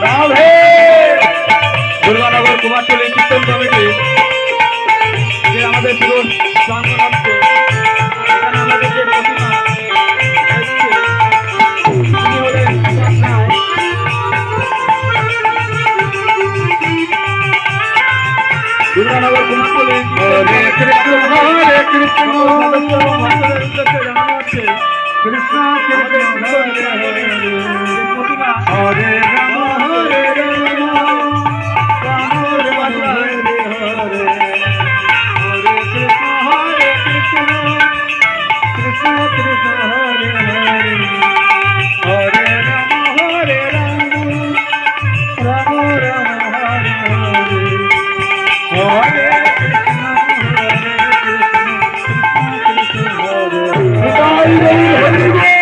রাধে দুর্গানগর কুমারটুলি কীর্তন committee যে আমাদের পুরো প্রাঙ্গণ আছে, এখানে আমাদের যে প্রতিমা তিনি হলেন দুর্গানগর কুমারটুলি। হরে কৃষ্ণ হরে কৃষ্ণ জানানো হচ্ছে কৃষ্ণ কৃষ্ণ হরে হরে প্রতিমা হরে রাম হরে রাম রাম রাম হরে হরে হরে কৃষ্ণ কৃষ্ণ কৃষ্ণ হরে হরে হরে রাম হরে রাম রাম রাম হরে হরে হরে কৃষ্ণ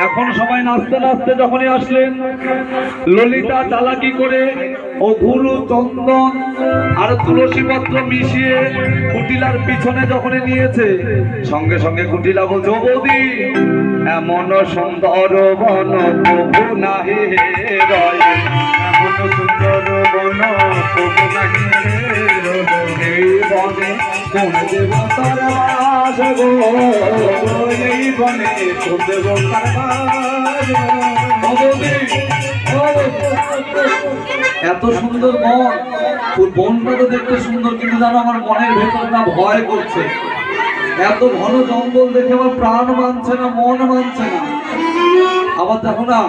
এখন সবাই নাচতে নাচতে যখনই আসলেন, ললিতা চালাকি করে ও গুরু চন্দন আর তুলসী পত্র মিশিয়ে কুটিলার পিছনে যখনই নিয়েছে, সঙ্গে সঙ্গে কুটিলা বলছে, ও বৌদি এমন সুন্দর বন প্রভু নাহি রয়, এমন সুন্দর বন প্রভু নাহি এই বনে কোন দেবতার বাস গো, এই বনে কোন দেবতার বাস। এত সুন্দর বন, বনটা তো দেখতে সুন্দর, কিন্তু জানো আমার মনের ভেতরটা ভয় করছে। এত ঘন জঙ্গল দেখে আমার প্রাণ মানছে না, মন মানছে না। আবার দেখো না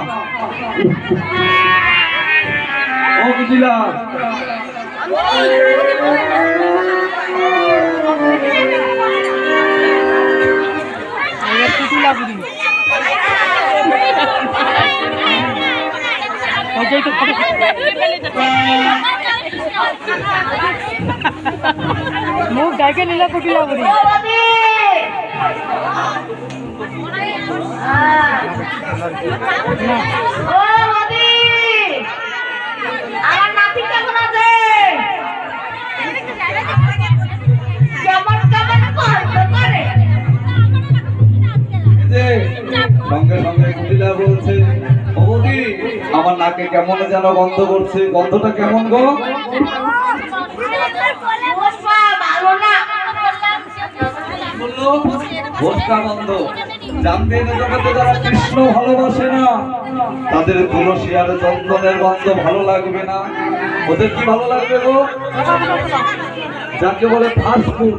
ও বুঝিলা মুখ ডাকে নীলা কুটিলা বুড়ি আমার নাতি কেমন আছে? কেমন কেমন করে সঙ্গে সঙ্গে কুটিলা বলছে, ও বৌদি আমার নাকে কেমন যেন গন্ধ করছে, গন্ধটা কেমন গো? ঘোষটা বন্ধ। জানতে জগতে যারা কৃষ্ণ ভালোবাসে না তাদের তুলসী আর চন্দনের গন্ধ ভালো লাগবে না। ওদের কি ভালো লাগবে গো? যাকে বলে ফাস্টফুড,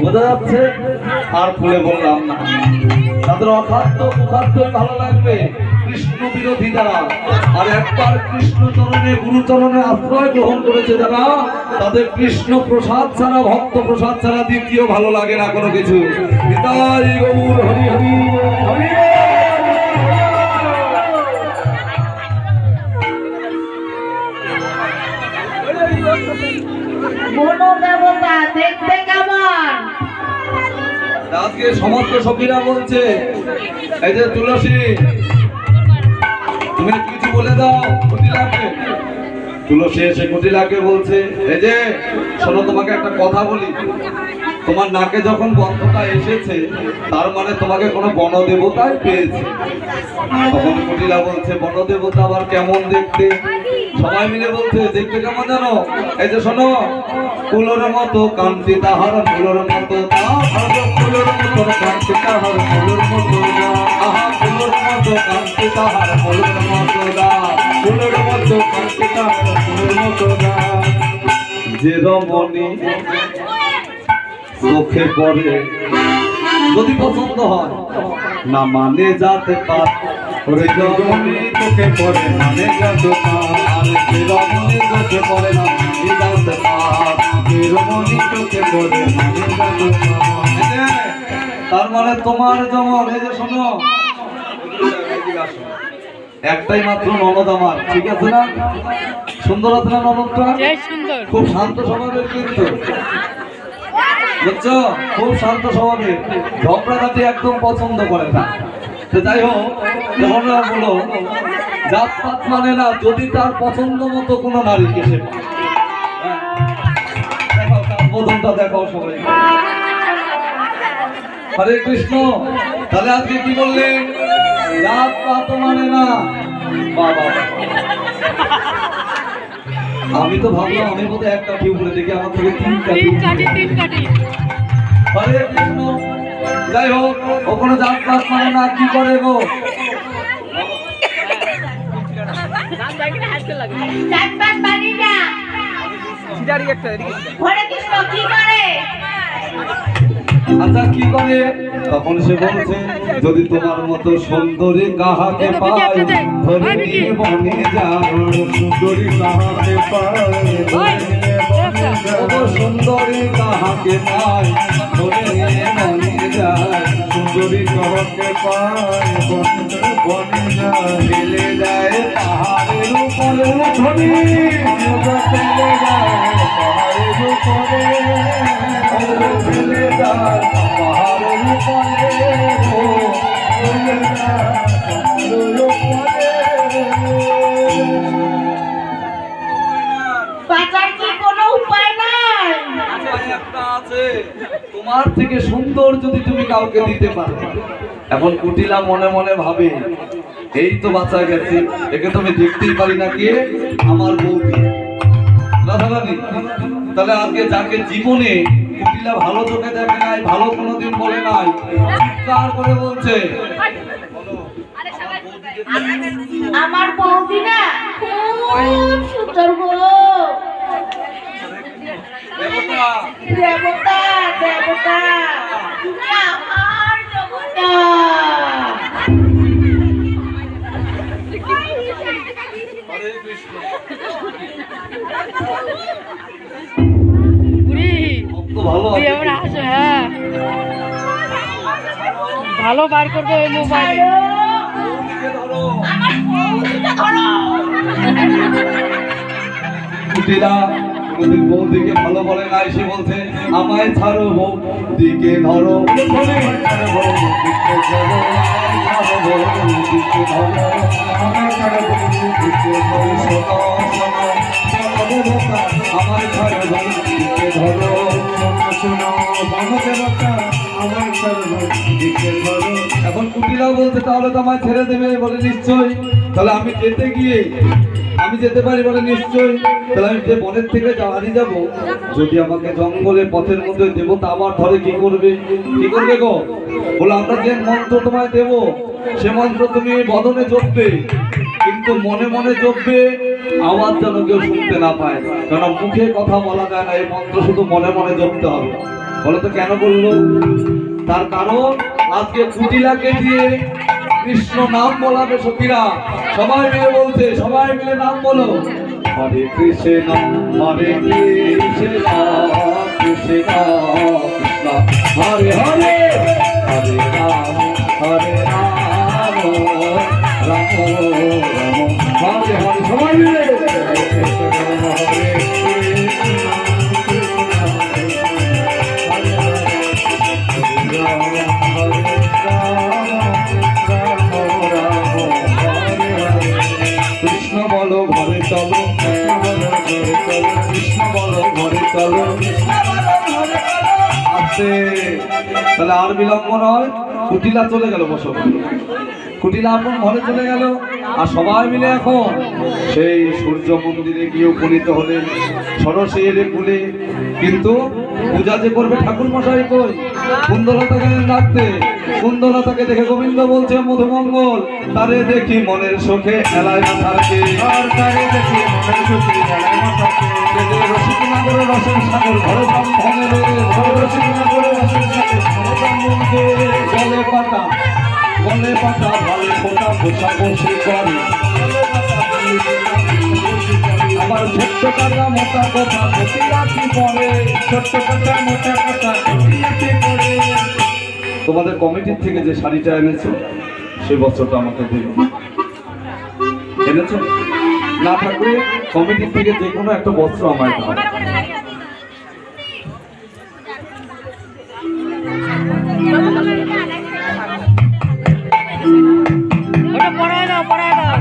বোঝা যাচ্ছে? আর খুলে বললাম না, তাদের অখাদ্য কুখাদ্য ভালো লাগবে, কৃষ্ণ বিরোধী যারা। আর একবার কৃষ্ণ চরণে গুরুচরণে আশ্রয় গ্রহণ করেছে যারা, তাদের কৃষ্ণ প্রসাদ ছাড়া, ভক্ত প্রসাদ ছাড়া দ্বিতীয় ভালো লাগে না কোনো কিছু। নিতাই গৌর হরি হরি হরি। বনো দেবতা দেখতে কেমন? আজকে সমস্ত সখীরা বলছে, এই যে তুলসী, তুমি কিছু বলে দাও কুটিলাকে। তুলসী এসে কুটিলাকে বলছে, এই যে শোনো, তোমাকে একটা কথা বলি। তোমার নাকে যখন গন্ধটা এসেছে তার মানে তোমাকে কোনো বনদেবতাই পেয়েছে। তখন কুটিলা বলছে, বনদেবতা আবার কেমন দেখতে? সবাই মিলে বলছে, দেখতে কেমন জানো? এই যে শোনো, ফুলের মতো কান্তি তাহার, ফুলের মতো ফুলের মতো কান্তি তাহার, ফুলের মতো আহা, ফুলের মতো কান্তি তাহার, ফুলের মতো ফুলের মতো কান্তি তাহার, ফুলের মতো যে রমণী চোখে পড়ে, যদি পছন্দ হয় না মানে যাতে পার, ওরে রমণী চোখে পড়ে মানে যাতে পার, আর যে রমণী চোখে পড়ে না মানে যাতে পার, যে রমণী চোখে পড়ে মানে যাতে পার। তার মানে তোমার যেমন, এই যে শোনো, একটাই মাত্র ননদ আমার, ঠিক আছে না? সুন্দর আছে না ননদটা? সুন্দর, খুব শান্ত স্বভাবের কিন্তু, বুঝছো? খুব শান্ত স্বভাবের, ঝগড়াঝাটি একদম পছন্দ করে না। তো যাই হোক, যখন বলো জাতপাত মানে না, যদি তার পছন্দ মতো কোনো নারীকে সে পায়। দেখাও তার বোধনটা, দেখাও সবাই। হরে কৃষ্ণ। তাহলে আজকে কি বললে? জাতপাত মানে না। বাবা, আমি তো ভাবলাম আমি বোধহয় একটা টিউব করে দেখি, আমার থেকে তিনটা টিউব। হরে কৃষ্ণ। যাই হোক, ও কোনো জাত পাত মানে না, কি করে গো? জাতপাত মানি না। হরে কৃষ্ণ কি করে? আচ্ছা কি করে? তখন সে বলছে, যদি তোমার মতো সুন্দরী কাহাকে পাই, ধরে নিয়ে বনে যাও, সুন্দরী কাহাকে পাই, সুন্দরী কাহাকে পাই, ধরে নিয়ে বনে যায়, সুন্দরী কাহাকে পাই, বনে যায়, ফেলে যায় পাহাড়ের উপরে, ধরি ফেলে যায় পাহাড়ের উপরে, ফেলে যায় পাহাড়ের উপরে, ফেলে যায় পাহাড়ের উপরে। বাঁচার কি কোনো উপায় নাই? একটা আছে, তোমার থেকে সুন্দর যদি তুমি কাউকে দিতে পারো। এখন কুটিলা মনে মনে ভাবে, এই তো বাঁচা গেছে, একে তো আমি দেখতেই পারি না, কে? আমার বৌদি রাধারানী। তাহলে আজকে যাকে জীবনে কুটিলা ভালো চোখে দেখে নাই, ভালো কোনোদিন বলে নাই, চিৎকার করে বলছে, আমার বৌদি না খুব সুন্দর গো। দেবতা, দেবতা দেবতা, তুমি আমার দেবতা। হরে কৃষ্ণ। ভক্ত ভালো আছে। হ্যাঁ, ভালো বার করবে ওই মোবাইল। বৌদিকে ধরো। আমার বৌদিকে ধরো। কুটিলা কোনদিন বৌদিকে ভালো বলে নাই, সে বলছে, আমায় ছাড়ো বৌদিকে ধরো, আমায় ছাড়ো বৌদিকে ধরো, আমায় ছাড়ো বৌদিকে ধরো, আমায় ছাড়ো বৌদিকে ধরো, শোনো শোনো বনদেবতা, আমায় ছাড়ো বৌদিকে ধরো, শোনো বনদেবতা, আমায় ছাড়ো বৌদিকে ধরো। এখন কুটিলাও বলছে, তাহলে তো আমায় ছেড়ে দেবে? বলে নিশ্চয়ই। তাহলে আমি যেতে গিয়ে আমি যেতে পারি বলে নিশ্চয়ই। তাহলে আমি যে বনের থেকে হারিয়ে যাব, যদি আমাকে জঙ্গলে পথের মধ্যে দেবতা আবার ধরে কি করবে? কি করবে গো? বলে আমরা যে মন্ত্র তোমায় দেব, সে মন্ত্র তুমি বদনে জপবে, কিন্তু মনে মনে জপবে, আওয়াজ যেন কেউ শুনতে না পায়। কারণ মুখে কথা বলা যায় না, এই মন্ত্র শুধু মনে মনে জপতে হবে। বলো তো কেন বললো? তার কারণ আজকে কুটিলাকে দিয়ে কৃষ্ণ নাম বলাবে সখীরা। সবাই মিলে বলছে, সবাই মিলে নাম বলো। হরে কৃষ্ণ হরে কৃষ্ণ কৃষ্ণ কৃষ্ণ হরে হরে, হরে রাম হরে রাম রাম রাম হরে হরে। সবাই মিলে হরে কৃষ্ণ হরে কৃষ্ণ বলো ঘরে চলো, কৃষ্ণ বলো ঘরে চলো। আসছে তাহলে আর বিলম্ব নয়, কুটিলা চলে গেল বসো। কুটিলা আপন ঘরে চলে গেল, আর সবাই মিলে এখন সেই সূর্য মন্দিরে গিয়ে উপনীত হলেন সরসের কুলে। কিন্তু পূজা যে করবে ঠাকুর মশাই কই? কুন্দলতা গেলেন ডাকতে। কুন্দলতাকে দেখে গোবিন্দ বলছে, মধুমঙ্গল তারে দেখি মনের সুখে এলায় মাথাকে, আর তারে দেখি মনের সুখে এলায় মাথাকে। রসিকনগর রসের সাগর ঘরে ব্রাহ্মণের, রসিকনগর রসের সাগর ঘরে ব্রাহ্মণকে। গলে পাতা গলে পাতা ভালে ফোটা ঘোষা বসে করে, আবার ছোট্ট কাটা মোটা কথা প্রতিরাতি পরে, ছোট্ট কাটা মোটা কথা প্রতিরাতি পরে। তোমাদের কমিটির থেকে যে শাড়িটা এনেছো, সে বস্ত্রটা আমাকে দেবে। এনেছো? না থাকলে কমিটির থেকে যে কোনো একটা বস্ত্র আমায় দাও। ওটা পড়ায় দাও, পড়ায় দাও।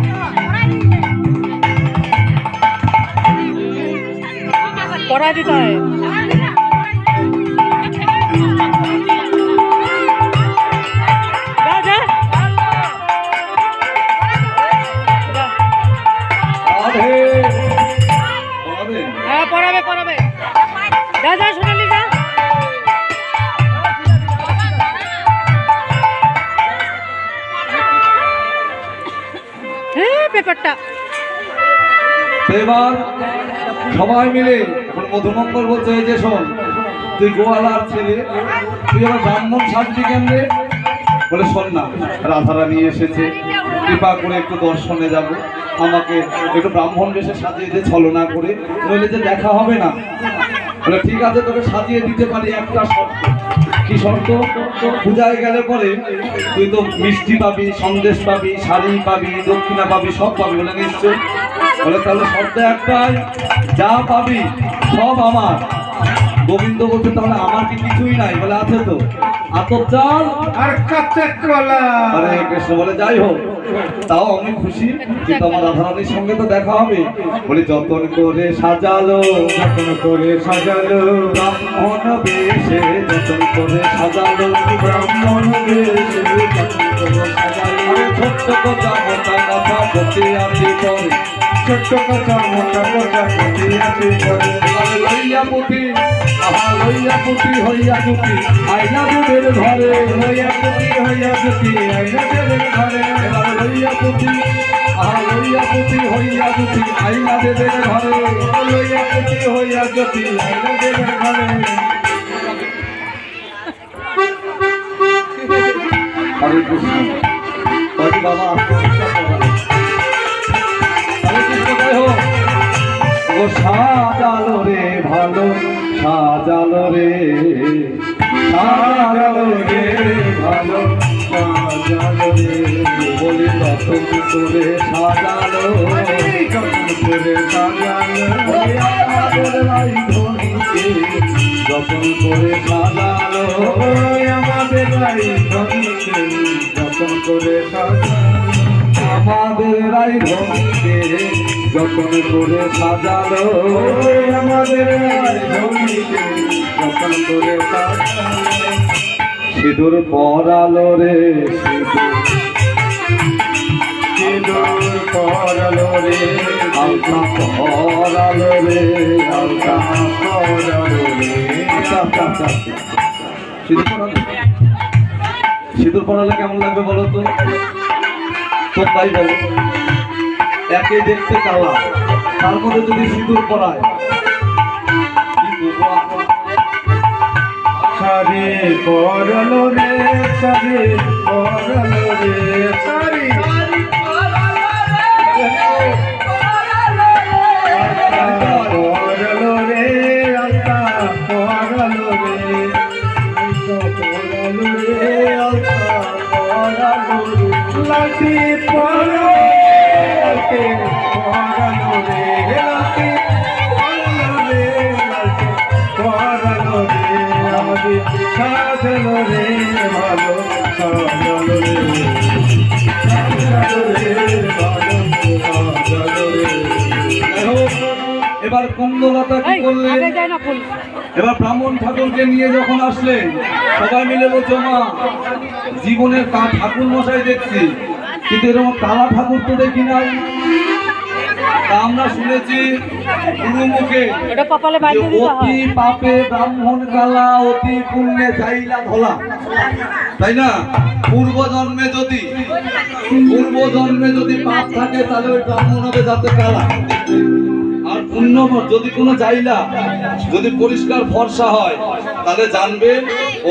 পড়ায় দিতে হয়। যা, যা। আরে বলবেন? হ্যাঁ, পড়াবে, পড়াবে। যা, যা, সোনালি যা। হ্যাঁ, পেপারটা। এবার সবাই মিলে এখন মধুমঙ্গল বলছে, এই যে শোন, তুই গোয়ালার ছেলে, তুই আবার ব্রাহ্মণ সাজবি কেন্দ্রে? বলে শোন না, রাধারানী এসেছে, কৃপা করে একটু দর্শনে যাব, আমাকে একটু ব্রাহ্মণ বেশে সাজিয়ে দিয়ে ছলনা করে, নইলে যে দেখা হবে না। বলে ঠিক আছে, তোকে সাজিয়ে দিতে পারি, একটা শর্ত। কি শর্ত? পূজায় গেলে পরে তুই তো মিষ্টি পাবি, সন্দেশ পাবি, শাড়ি পাবি, দক্ষিণা পাবি, সব পাবি। বলে নিশ্চয়। বলে তাহলে শর্ত একটাই, যা পাবি সব আমার। গোবিন্দ বলতে তাহলে আমার কি কিছুই নাই? বলে আছে তো, আতপ চাল আর কাঁচা কলা। হরে কৃষ্ণ। বলে যাই হোক, তাও আমি খুশি, কিন্তু আমার রাধারানীর সঙ্গে তো দেখা হবে। বলে যতন করে সাজালো, যত্ন করে সাজালো ব্রাহ্মণ বেশে, যতন করে সাজালো ব্রাহ্মণ বেশে, যত্ন করে সাজালো। আরে ছোট্ট কথা মোটা কথা বসে আছে পরে, ছোট্ট কথা মোটা কথা প্রতি আছে পরে। এবারে লইয়া পুতি, আহা লইয়া পুতি হইয়া জুতি, আইনা দেবের ঘরে, হইয়া পুতি হইয়া পুতি আইনা দেবের ঘরে। এবারে লইয়া পুতি, আহা লইয়া পুতি হইয়া জুতি, আইনা দেবের ঘরে। লইয়া পুতি হইয়া জ্যোতি আইনা দেবের ঘরে। হরে কৃষ্ণ। হরে বাবা আত্মবিশ্বাস করো। হরে কৃষ্ণ জয় হোক। ও সাজালো রে ভালো, সাজালো রে, সাজালো রে ভালো, সাজালো রে। বলি যতন করে সাজালো, যত্ন করে সাজালো। ওই আমাদের রাই ধনীকে যতন করে সাজালো। ওই আমাদের রাই ধনীকে যত্ন করে সাজালো। আমাদের রাই ধনীকে যতন করে সাজালো। ওই আমাদের রাই ধনীকে যত্ন করে সাজালো। সিঁদুর পরালো রে, সিঁদুর সিঁদুর পরালো রে আলতা পরালো রে আলতা পরালো রে আচ্ছা আচ্ছা আচ্ছা আচ্ছা। সিঁদুর পরালো, সিঁদুর পরালে কেমন লাগবে বলো তো? তোমরাই বলো। একে দেখতে কালা, তার মধ্যে যদি সিঁদুর পরায় কি করবো? শাড়ি পরালো রে শাড়ি পরালো রে শাড়ি পরালো রে আলতা পরালো রে পরালো রে আলতা পরালো রে লাঠি পরালো লাঠি পরালো রে লাঠি পরালো রে লাঠি পরালো রে আমাদের সাজালো রে ভালো সাজালো রে সাজালো রে ভালো সাজালো রে। দেখো, এবার কুন্দলতা কি এই, করলে? আগে যায় না ফুল। এবার ব্রাহ্মণ ঠাকুরকে নিয়ে যখন আসলেন, সবাই মিলে বলছো মা জীবনের ঠাকুর মশাই দেখছি, কিন্তু এরকম কালা ঠাকুর তো দেখি নাই। তা আমরা শুনেছি গুরুমুখে এটা কপালে যে বাইরে দিতে অতি হয়। পাপে ব্রাহ্মণ কালা, অতি পুণ্যে যাইলা ধলা, তাই না? পূর্ব জন্মে যদি পাপ থাকে তাহলে ওই ব্রাহ্মণ হবে যাতে কালা, আর পুণ্য যদি কোনো জাইলা যদি পরিষ্কার ফর্সা হয় তাহলে জানবে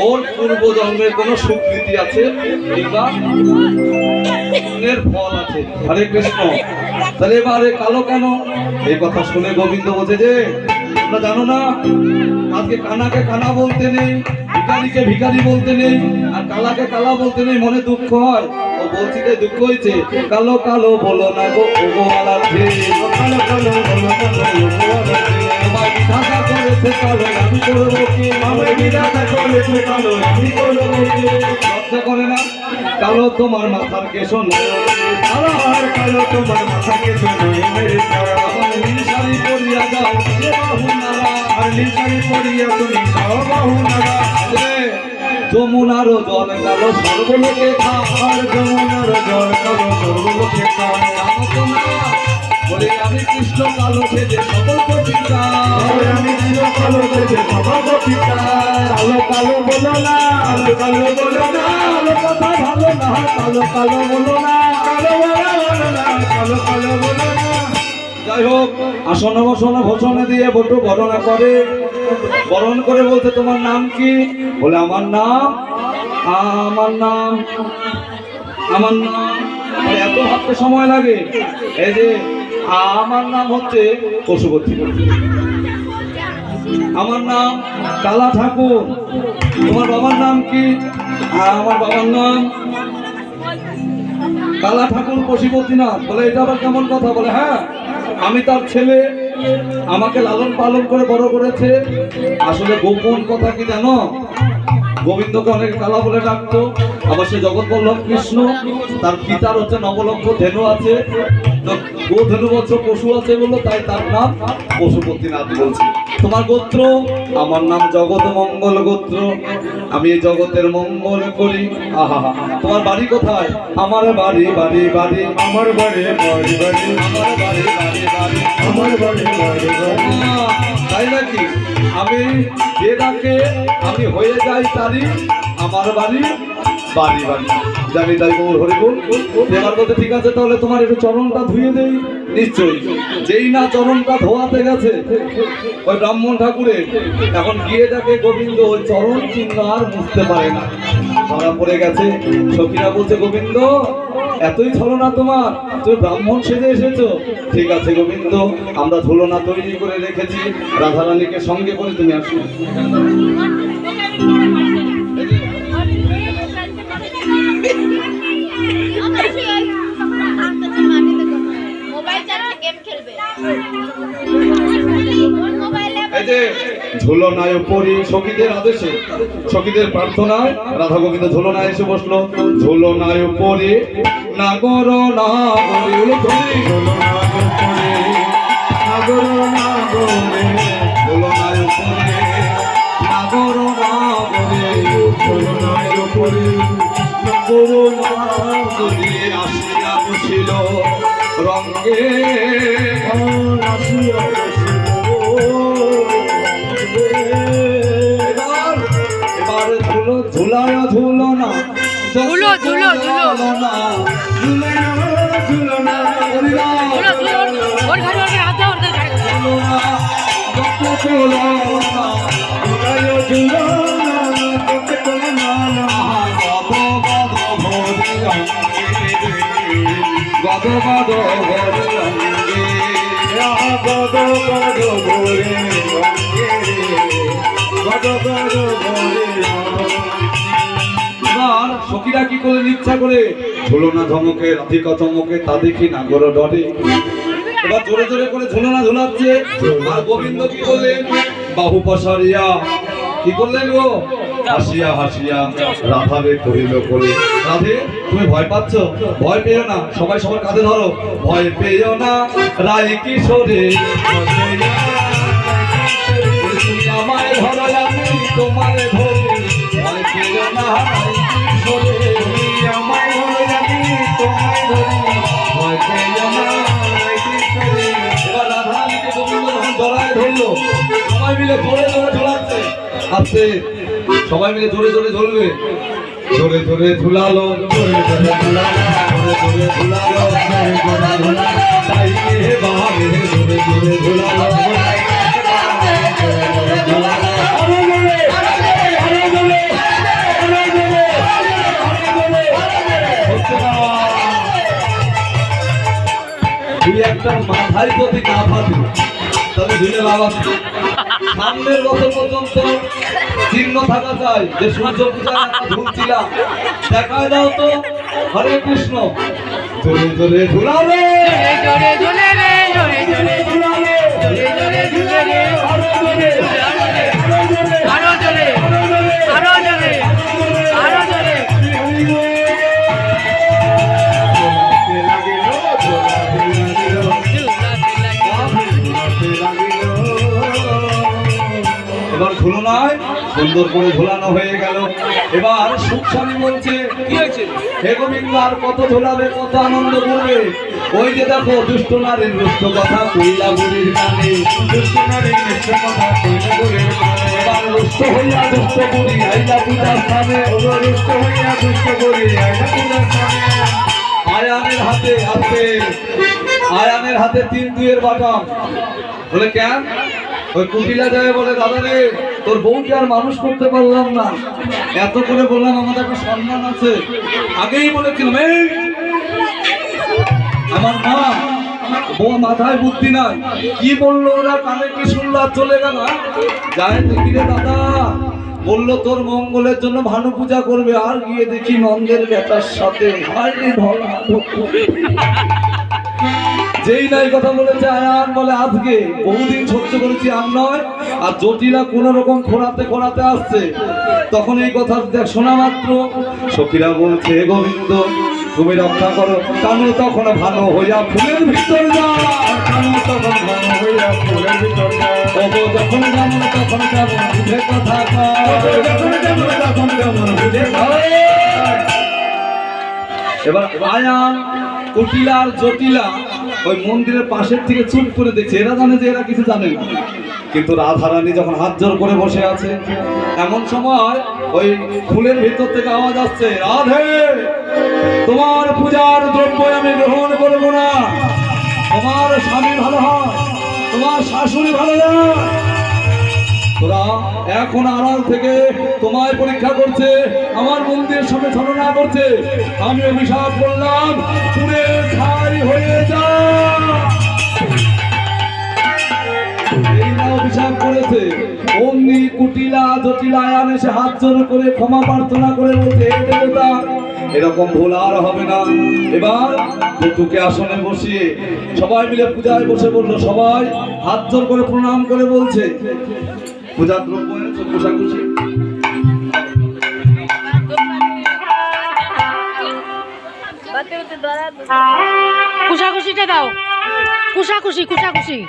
ওর পূর্ব জন্মের কোনো স্বীকৃতি আছে কিংবা পুণ্যের ফল আছে। হরে কৃষ্ণ। তাহলে এবারে কালো কেন? এই কথা শুনে গোবিন্দ বলছে যে তোমরা জানো না আজকে কানাকে কানা বলতে নেই, ভিখারিকে ভিখারি বলতে নেই, আর কালাকে কালা বলতে নেই, মনে দুঃখ হয়। ও বলছি যে দুঃখ হয়েছে, কালো কালো বলো না গো ওগো আলাদে, কালো কালো বলো না গো আলাদে, আমার বিধাতা করেছে কালো আমি করবো কি? আমার বিধাতা করেছে কালো আমি করবো কি? লজ্জা করে না? কালো তোমার মাথার কেশ নয়, আর কালো তোমার মাথাকে শুনোই মেরে ছাড়া, আমার নীল শাড়ি পরিয়া যাও এ বাহু নারা। আর নিশানি পড়িয়া তুমি খাও বাহু নাগা, যমুনারও জল কালো সর্বলোকে খা, আর যমুনার জল কালো সর্বলোকে খায়। জানো তো না বলে আমি কৃষ্ণ কালো সেজে সকল কবিতা, আর আমি ছিল কালো দেশে সবার গোপিকা, কালো কালো বলো না, কালো কালো বলো না, কালো কথা ভালো না, কালো কালো বলো না। কালো বলো না, কালো কালো বলো না। যাই হোক, আসন বসন ঘোষণা দিয়ে বটু বর্ণনা করে, বরণ করে বলতে তোমার নাম কি? বলে আমার নাম বলে, এত ভাবতে সময় লাগে? এই যে আমার নাম হচ্ছে পশুপতি, আমার নাম কালা ঠাকুর। তোমার বাবার নাম কি? আমার বাবার নাম কালা ঠাকুর পশুপতিনাথ। বলে এটা আবার কেমন কথা? বলে হ্যাঁ আমি তার ছেলে, আমাকে লালন পালন করে বড় করেছে। আসলে গোপন কথা কি জানো? গোবিন্দকে অনেক কালা বলে ডাকতো, আবার সে জগৎবল্লভ কৃষ্ণ, তার পিতার হচ্ছে নবলক্ষ ধেনু আছে, তো গো ধেনু বছর পশু আছে বললো, তাই তার নাম পশুপতিনাথ বলছে। তোমার গোত্র? আমার নাম জগৎ মঙ্গল গোত্র, আমি এই জগতের মঙ্গল করি। আহা, তোমার বাড়ি কোথায়? আমার বাড়ি বাড়ি বাড়ি, আমার বাড়ি বাড়ি বাড়ি, আমার বাড়ি বাড়ি বাড়ি, আমার বাড়ি বাড়ি বাড়ি, তাই নাকি? আমি যে ডাকে আমি হয়ে যাই তারই আমার বাড়ি বাড়ি বাড়ি, জানি তাই গৌর হরিবল। এবার বলতে ঠিক আছে, তাহলে তোমার একটু চরণটা ধুয়ে দেই। নিশ্চয়ই। যেই না চরণটা ধোয়াতে গেছে ওই ব্রাহ্মণ ঠাকুরের, এখন গিয়ে দেখে গোবিন্দ ওই চরণ চিহ্ন আর মুছতে পারে না, ধরা পড়ে গেছে। সখীরা বলছে গোবিন্দ এতই ছলনা তোমার, তুমি ব্রাহ্মণ সেজে এসেছো। ঠিক আছে গোবিন্দ, আমরা ঝুলনা তৈরি করে রেখেছি, রাধারানীকে সঙ্গে করে তুমি আসো। মোবাইল চালিয়ে গেম খেলবে। এই যে ঝুলনায় পড়ি সখীদের আদেশে, সখীদের প্রার্থনায় রাধা গোবিন্দ ঝুলনায় এসে বসলো। ঝুলনায় পড়ি নাগর নাগরি, ঝুলনায় পড়ে নাগর নাগরে, ঝুলনায় পড়ি নাগর নাগরি, ঝুলনায় পড়ে নাগর নাগরে, দিয়ে আসিয়া বসিল রঙ্গে এবার এবার ধুলো ঝুলায় ঝুলো না ঝুলো, ঝুলো, ঝুলো। না ঝুলো, ঝুলো। ওর ঘরে ওর হাত দাও, ওর ঘরে। গদ গদ ভরে গদ গদ ভরে গদ গদ ভরে। এবার সখীরা কি করে ইচ্ছা করে ঝুলনা ধমকে রাধিকা চমকে তা দেখি না গরো ডরে। এবার জোরে জোরে করে ঝুলনা ঝুলাচ্ছে আর গোবিন্দ কি করলেন বাহু পসারিয়া কি করলেন গো হাসিয়া হাসিয়া রাধারে করিল কোলে। রাধে তুমি ভয় পাচ্ছ? ভয় পেও না, সবাই সবার কাঁধে ধরো। ভয় পেও না রায় কিশোরে তুমি আমায় ধরো আমি তোমারে ধরি। ভয় পেও না রায় কিশোরে তুমি আমায় ধরো আমি তোমায় ধরি। ভয় পেও না রায় কিশোরে। এবার রাধাকে গোবিন্দ যখন জড়ায় ধরলো সবাই মিলে জোরে জোরে ঝোলাচ্ছে আস্তে সবাই মিলে জোরে জোরে ঝুলবে। জোরে জোরে ঝুলালো জোরে জোরে ঝুলালো জোরে জোরে ঝুলালো জোরে জোরে ঝুলালো তাই কে বাবা জোরে জোরে ঝুলালো তুই একটা মাথায় যদি না ফাটি তবে ঝুলে লাভ আছে। সামনের বছর পর্যন্ত চিহ্ন থাকা চাই যে সূর্য পূজায় আমরা ঝুলছিলাম। দেখায় দাও তো হরে কৃষ্ণ জোরে জোরে ঝুলাবে জোরে জোরে রে, জোরে জোরে ঝুলাবে, জোরে জোরে ঝুলে রে, আরো জোরে, আরো জোরে, আরো জোরে, আরো জোরে। এবার ঝুলনায় সুন্দর করে ঝুলানো হয়ে গেল। এবার সুখস্বামী বলছে কি হয়েছে হে গোবিন্দ আর কত ঝোলাবে কত আনন্দ করবে। ওই যে দেখো দুষ্ট নারীর দুষ্ট কথা কইলা বুড়ির গানে দুষ্ট নারীর দুষ্ট কথা কইলা বুড়ির গানে। এবার দুষ্ট হইয়া দুষ্ট বুড়ি আইলা পূজার স্থানে দুষ্ট হইয়া দুষ্ট বুড়ি আইলা পূজার স্থানে। আয়ানের হাতে হাতে আয়ানের হাতে 3-2 বাটাম বলে কেন ওই কুটিলা যায় বলে দাদা রে তোর বউকে আর মানুষ করতে পারলাম না, এত করে বললাম আমাদের একটা সম্মান আছে। আগেই বলেছিলাম এই আমার মা বউ মাথায় বুদ্ধি নাই কি বললো ওরা কানে কি শুনলো আর চলে গেল। যায় দেখি রে দাদা বললো তোর মঙ্গলের জন্য ভানু পূজা করবে আর গিয়ে দেখি নন্দের বেটার সাথে যেই নাই কথা বলেছে আয়ান বলে আজকে বহুদিন সহ্য করেছি আর নয়। আর জটিলা কোন রকম খোঁড়াতে খোঁড়াতে আসছে তখন এই কথা শোনা মাত্র সখীরা বলছে গোবিন্দ তুমি রক্ষা করো। কানু তখন ভালো হইয়া ফুলের ভিতর যা কানু তখন ভালো হইয়া ফুলের ভিতর যা যখন যেমন তখন কেমন বুঝে কথা যখন যেমন তখন কেমন বুঝে। এবার আয়ান কুটিলা আর জটিলা ওই মন্দিরের পাশের থেকে চুপ করে দেখছে। এরা জানে যে এরা কিছু জানে না, কিন্তু রাধারানী যখন হাত জোর করে বসে আছে এমন সময় ওই ফুলের ভিতর থেকে আওয়াজ আসছে রাধে তোমার পূজার দ্রব্য আমি গ্রহণ করবো না। তোমার স্বামী ভালো হয়, তোমার শাশুড়ি ভালো না। তোরা এখন আড়াল থেকে তোমায় পরীক্ষা করছে, আমার মন্দিরের সামনে ছলনা করছে। আমি অভিশাপ করলাম পুরে ছাই হয়ে যা। অভিশাপ করেছে অমনি কুটিলা জটিলা আয়ান এসে হাত জোর করে ক্ষমা প্রার্থনা করে বলছে হে দেবতা এরকম ভুল আর হবে না। এবার দুটোকে আসনে বসিয়ে সবাই মিলে পূজায় বসে বললো। সবাই হাত জোর করে প্রণাম করে বলছে পূজার দ্রব্য এনেছো কোষাকুষি। কুশাকুশিটা দাও, কুশাকুশি কুশাকুশি।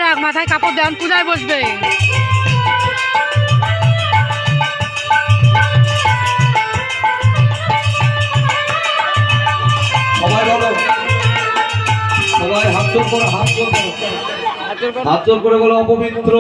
রাখ, মাথায় কাপড় দেন, পূজায় বসবে। সবাই বলো, সবাই হাত জোর করে, হাত জোর করে বলো অপবিত্র